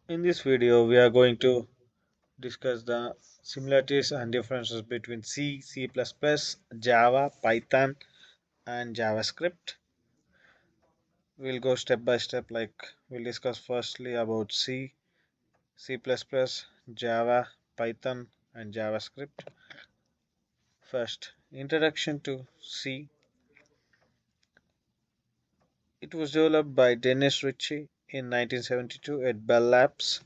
In this video, we are going to discuss the similarities and differences between C, C++, Java, Python, and JavaScript. We'll go step by step, like we'll discuss firstly about C, C++, Java, Python, and JavaScript. First, introduction to C. It was developed by Dennis Ritchie in 1972 at Bell Labs.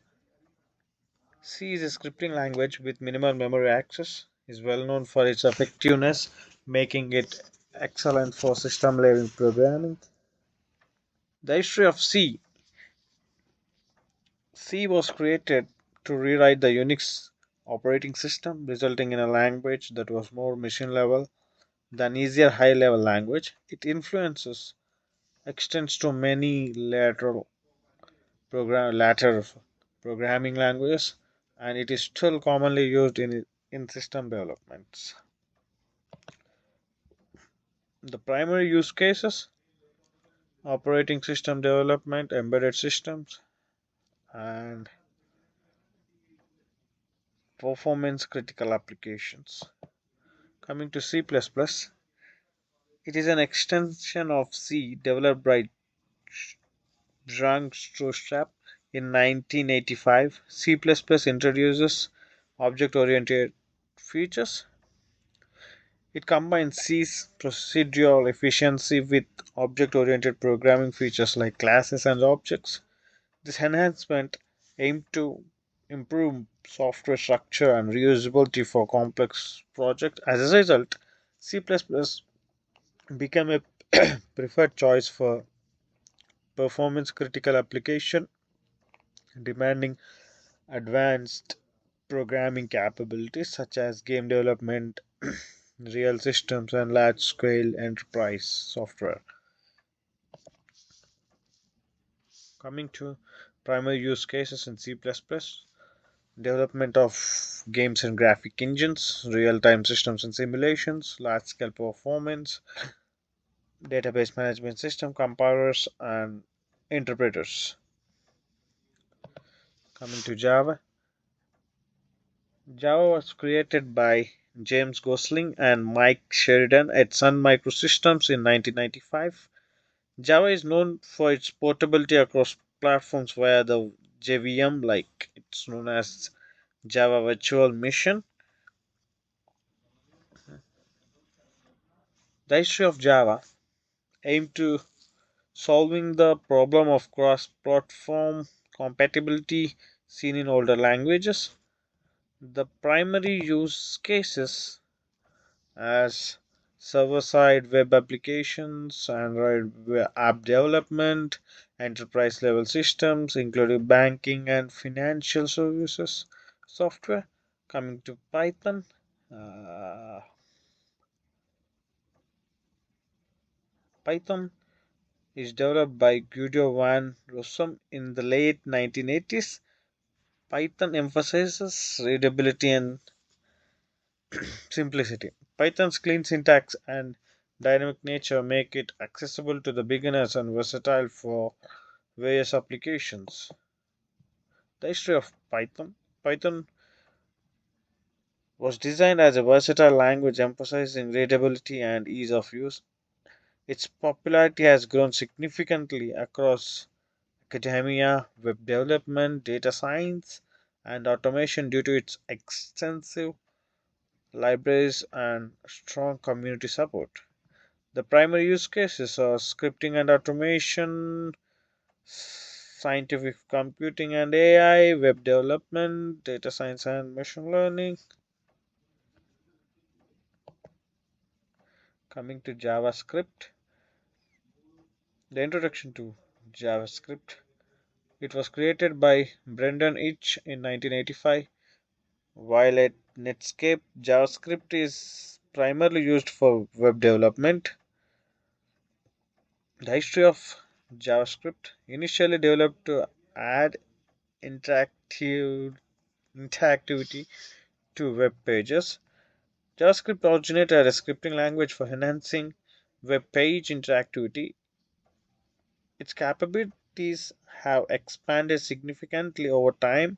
C is a scripting language with minimal memory access, is well known for its effectiveness, making it excellent for system level programming. The history of C. C was created to rewrite the Unix operating system, resulting in a language that was more machine level than easier high level language. Its influences extends to many later programming languages, and it is still commonly used in system developments. The primary use cases: operating system development, embedded systems, and performance critical applications. Coming to C++, it is an extension of C developed by Jean Strostrap in 1985. C++ introduces object oriented features. It combines C's procedural efficiency with object oriented programming features like classes and objects. This enhancement aimed to improve software structure and reusability for complex projects. As a result, C++ became a preferred choice for performance critical application demanding advanced programming capabilities such as game development, real systems, and large scale enterprise software. Coming to primary use cases in C++: development of games and graphic engines, real-time systems and simulations, large-scale performance, database management system, compilers, and interpreters. Coming to Java. Java was created by James Gosling and Mike Sheridan at Sun Microsystems in 1995. Java is known for its portability across platforms via the JVM, like it's known as Java Virtual Machine. The history of Java aimed to solving the problem of cross-platform compatibility seen in older languages. The primary use cases as server-side web applications, Android app development, enterprise level systems including banking and financial services software. Coming to Python. uh, Python is developed by Guido van Rossum in the late 1980s. Python emphasizes readability and simplicity. Python's clean syntax and dynamic nature make it accessible to the beginners and versatile for various applications. The history of Python. Python was designed as a versatile language emphasizing readability and ease of use. Its popularity has grown significantly across academia, web development, data science, and automation due to its extensive libraries and strong community support. The primary use cases are scripting and automation, scientific computing and AI, web development, data science and machine learning. Coming to JavaScript, the introduction to JavaScript. It was created by Brendan Eich in 1985. While at Netscape, JavaScript is primarily used for web development. The history of JavaScript, initially developed to add interactive interactivity to web pages. JavaScript originated as a scripting language for enhancing web page interactivity. Its capability capabilities have expanded significantly over time,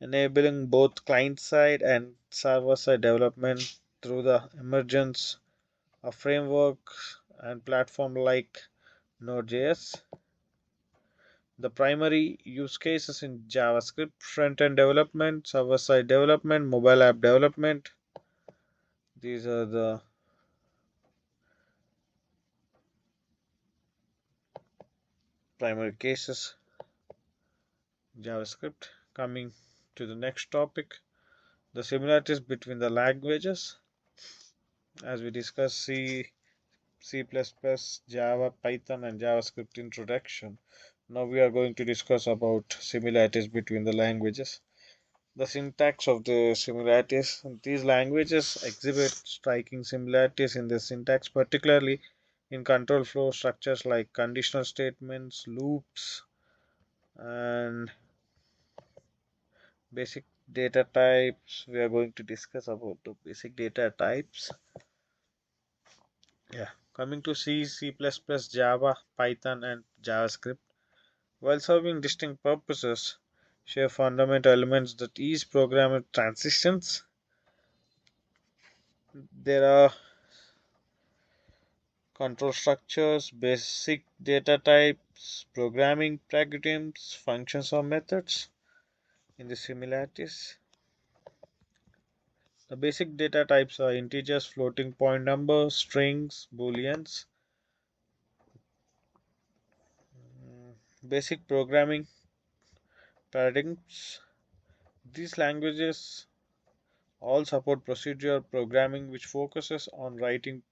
enabling both client-side and server-side development through the emergence of frameworks and platforms like Node.js. The primary use cases in JavaScript front-end development, server-side development, mobile app development. These are the primary cases JavaScript. Coming to the next topic, the similarities between the languages. As we discussed C++, Java, Python and JavaScript introduction. Now we are going to discuss about similarities between the languages. The syntax of the similarities. These languages exhibit striking similarities in the syntax, particularly in control flow structures like conditional statements, loops, and basic data types. We are going to discuss about the basic data types. Yeah, coming to C++, Java, Python, and JavaScript. While serving distinct purposes, share fundamental elements that each programmer transitions. There are control structures, basic data types, programming paradigms, functions, or methods. In the similarities, the basic data types are integers, floating point numbers, strings, booleans. Basic programming paradigms. These languages all support procedural programming, which focuses on writing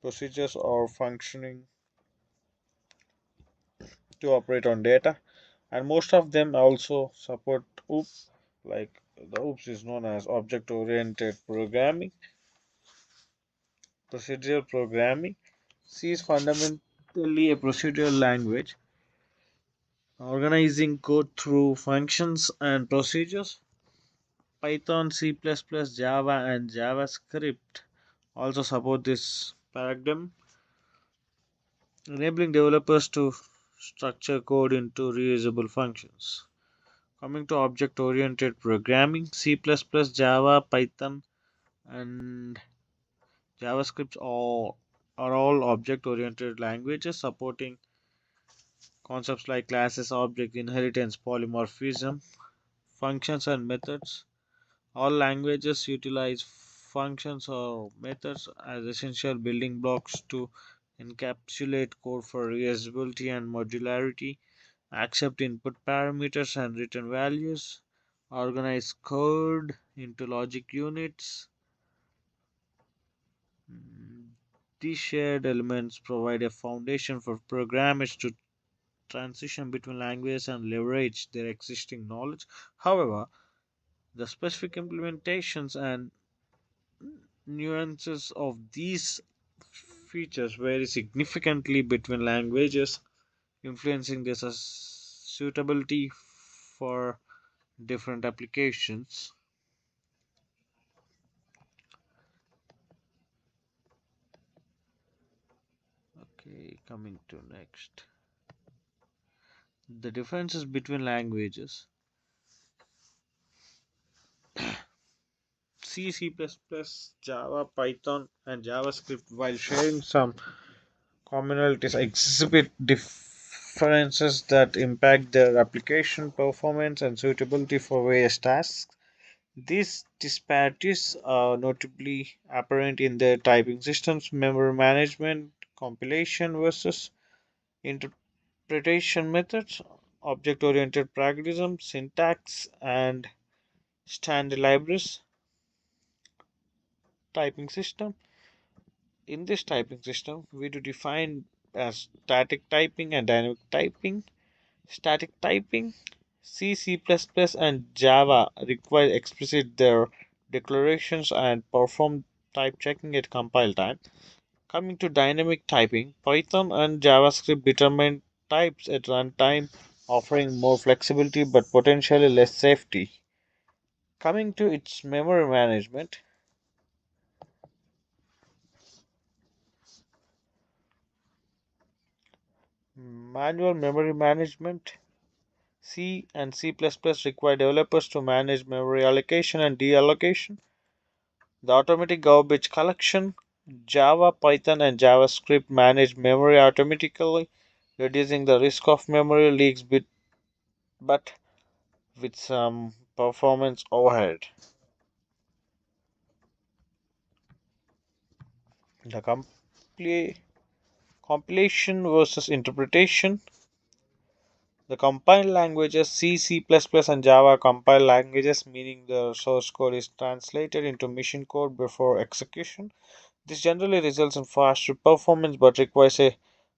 procedures or functioning to operate on data. And most of them also support OOPS, like the OOPS is known as object oriented programming. Procedural programming. C is fundamentally a procedural language, organizing code through functions and procedures. Python, C++, Java, and JavaScript also support this paradigm, enabling developers to structure code into reusable functions. Coming to object oriented programming, C++, Java, Python, and JavaScript are all object oriented languages supporting concepts like classes, object inheritance, polymorphism, functions, and methods. All languages utilize functions or methods as essential building blocks to encapsulate code for reusability and modularity, accept input parameters and return values, organize code into logic units. Mm, These shared elements provide a foundation for programmers to transition between languages and leverage their existing knowledge. However, the specific implementations and nuances of these features vary significantly between languages, influencing their suitability for different applications. Okay, coming to next. The differences between languages. C, C++, Java, Python, and JavaScript, while sharing some commonalities, exhibit differences that impact their application performance and suitability for various tasks. These disparities are notably apparent in their typing systems, memory management, compilation versus interpretation methods, object oriented pragmatism, syntax, and standard libraries. Typing system. In this typing system, we do define as static typing and dynamic typing. Static typing, C, C++, and Java require explicit their declarations and perform type checking at compile time. Coming to dynamic typing, Python and JavaScript determine types at runtime, offering more flexibility but potentially less safety. Coming to its memory management, Manual memory management. C and C++ require developers to manage memory allocation and deallocation. The automatic garbage collection. Java, Python, and JavaScript manage memory automatically, reducing the risk of memory leaks but with some performance overhead. The compilation versus interpretation. The compiled languages C, C++, and Java are compiled languages, meaning the source code is translated into machine code before execution. This generally results in faster performance but requires a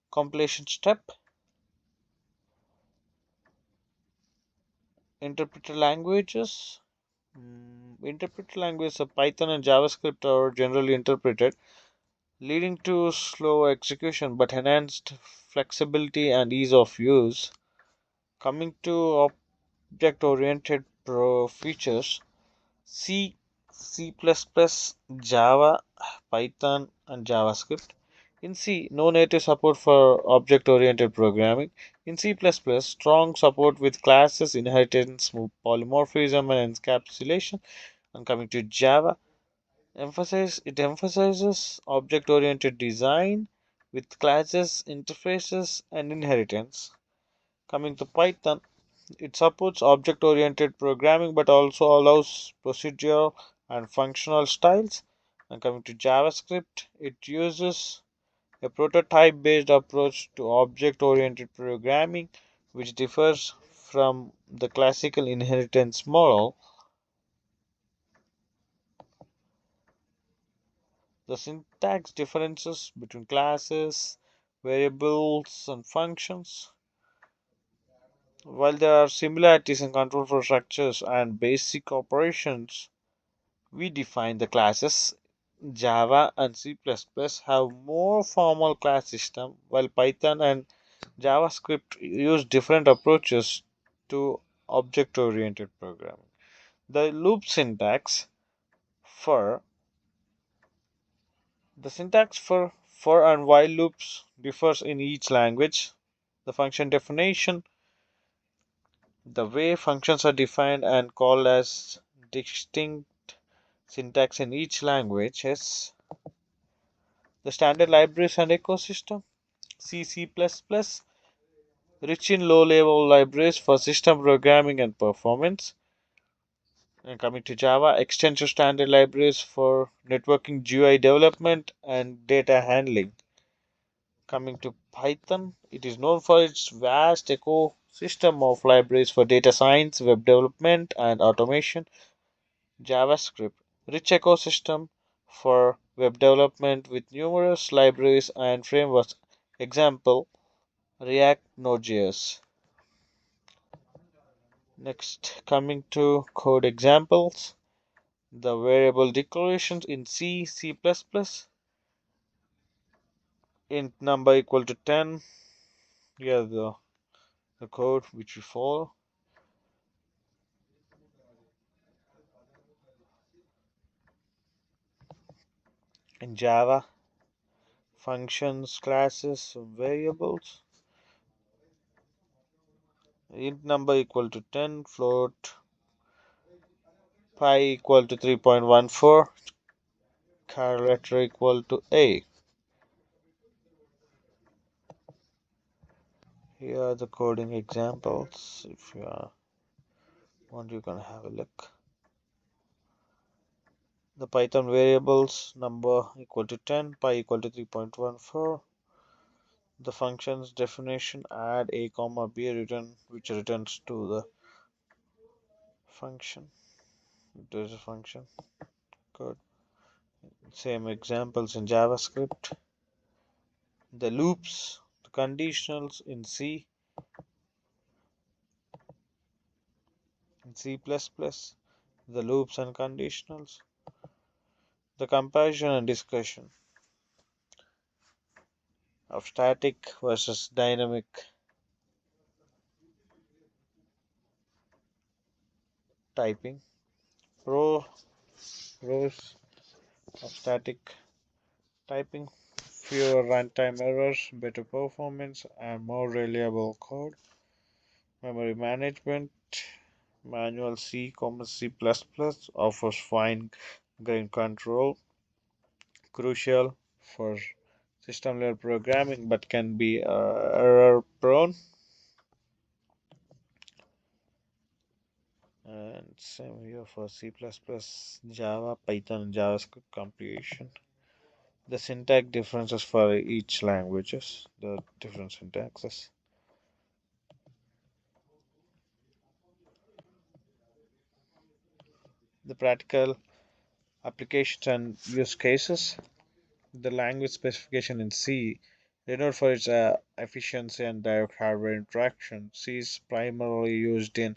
compilation step. Interpreted languages. Interpreted languages of Python and JavaScript are generally interpreted, leading to slow execution but enhanced flexibility and ease of use. Coming to object-oriented features, C, C++, Java, Python, and JavaScript. In C, no native support for object-oriented programming. In C++, strong support with classes, inheritance, polymorphism, and encapsulation. And coming to Java, it emphasizes object-oriented design with classes, interfaces, and inheritance. Coming to Python, it supports object-oriented programming but also allows procedural and functional styles. And coming to JavaScript, it uses a prototype-based approach to object-oriented programming, which differs from the classical inheritance model. The syntax differences between classes, variables, and functions. While there are similarities in control flow structures and basic operations, we define the classes. Java and C++ have more formal class system, while Python and JavaScript use different approaches to object-oriented programming. The loop syntax for for and while loops differs in each language. The function definition, the way functions are defined and called as distinct syntax in each language is the standard libraries and ecosystem. C, C++, rich in low-level libraries for system programming and performance. And coming to Java, extensive standard libraries for networking, GUI development, and data handling. Coming to Python, it is known for its vast ecosystem of libraries for data science, web development, and automation. JavaScript, rich ecosystem for web development with numerous libraries and frameworks. Example, React Node.js. Next, coming to code examples, the variable declarations in C, C++, int number equal to 10. Here the code which we follow. In Java, functions, classes, variables. Int number equal to 10, float pi equal to 3.14, character equal to a. Here are the coding examples. If you want, you can have a look. The Python variables number equal to 10, pi equal to 3.14. The function's definition add a comma b return which returns to the function. There's a function code. Same examples in JavaScript. The loops, the conditionals in C, in C++, the loops and conditionals, the comparison and discussion of static versus dynamic typing, pros of static typing. fewer runtime errors, better performance, and more reliable code. Memory management, manual C, C++ offers fine-grained control, crucial for system-level programming, but can be error-prone. And same here for C++, Java, Python, and JavaScript compilation. The syntax differences for each languages, the different syntaxes. The practical applications and use cases. The language specification in C, renowned for its efficiency and direct hardware interaction. C is primarily used in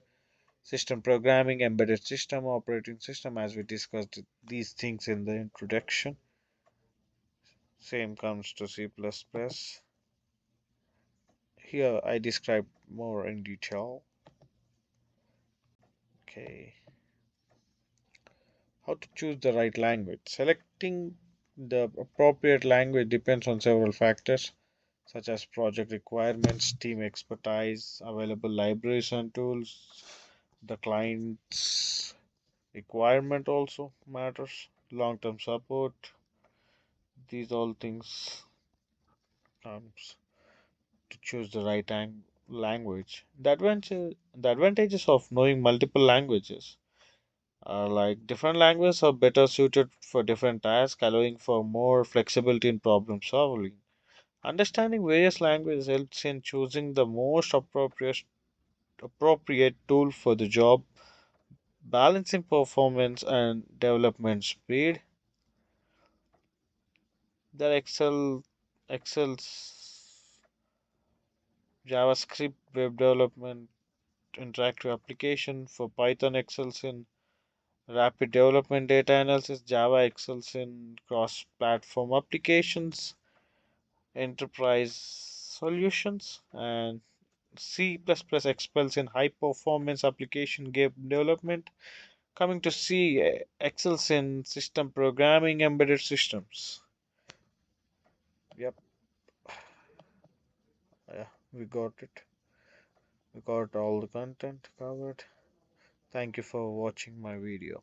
system programming, embedded system, operating system, as we discussed these things in the introduction. Same comes to C++. Here I describe more in detail. Okay, how to choose the right language. Selecting the appropriate language depends on several factors such as project requirements, team expertise, available libraries and tools. The client's requirement also matters, long-term support. These all things comes to choose the right language. The advantages of knowing multiple languages are like different languages are better suited for different tasks, allowing for more flexibility in problem solving. Understanding various languages helps in choosing the most appropriate tool for the job, balancing performance and development speed. There excels JavaScript web development interactive application. For Python excels in rapid development data analysis. Java excels in cross-platform applications, enterprise solutions, and C++ excels in high performance application game development. Coming to C, excels in system programming, embedded systems. Yep, yeah, we got it. We got all the content covered. Thank you for watching my video.